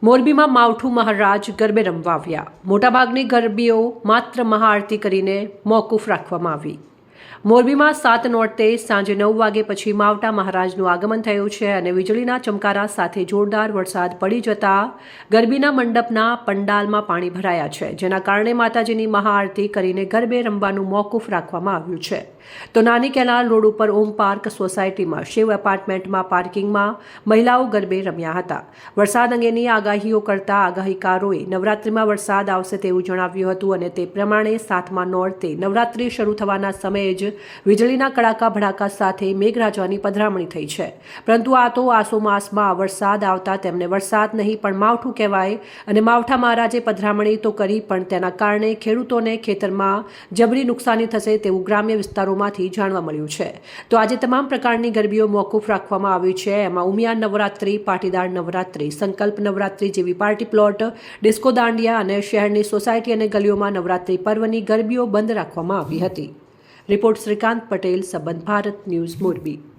મોરબીમાં માવઠું મહારાજ ગરબે રમવા આવ્યા। મોટાભાગની ગરબીઓ માત્ર મહાઆરતી કરીને મોકૂફ રાખવામાં આવી। મોરબીમાં 7 નોરતે સાંજે 9 વાગે પછી માવઠા મહારાજનું આગમન થયું છે અને વીજળીના ચમકારા સાથે જોરદાર વરસાદ પડી જતા ગરબીના મંડપના પંડાલમાં પાણી ભરાયા છે, જેના કારણે માતાજીની મહાઆરતી કરીને ગરબે રમવાનું મોકૂફ રાખવામાં આવ્યું છે। તો નાની કેનાલ રોડ ઉપર ઓમ પાર્ક સોસાયટીમાં શિવ એપાર્ટમેન્ટમાં પાર્કિંગમાં મહિલાઓ ગરબે રમ્યા હતા। વરસાદ અંગેની આગાહીઓ કરતા આગાહીકારોએ નવરાત્રિમાં વરસાદ આવશે તેવું જણાવ્યું હતું અને તે પ્રમાણે 7મા નોરતે નવરાત્રિ શરૂ થવાના સમયે જ વીજળીના કડાકા ભડાકા સાથે મેઘરાજાની પધરામણી થઈ છે, પરંતુ આ તો આસો માસમાં વરસાદ આવતા તેમને વરસાદ નહીં પણ માવઠું કહેવાય અને માવઠા મહારાજે પધરામણી તો કરી, પણ તેના કારણે ખેડૂતોને ખેતરમાં જબરી નુકસાની થશે તેવું ગ્રામ્ય વિસ્તારોમાંથી જાણવા મળ્યું છે। તો આજે તમામ પ્રકારની ગરબીઓ મોકૂફ રાખવામાં આવી છે। એમાં ઉમિયા નવરાત્રિ, પાટીદાર નવરાત્રિ, સંકલ્પ નવરાત્રિ જેવી પાર્ટી પ્લોટ, ડિસ્કો દાંડિયા અને શહેરની સોસાયટી અને ગલીઓમાં નવરાત્રિ પર્વની ગરબીઓ બંધ રાખવામાં આવી હતી। રિપોર્ટ શ્રીકાંત પટેલ, સંબંધ ભારત ન્યૂઝ, મોરબી।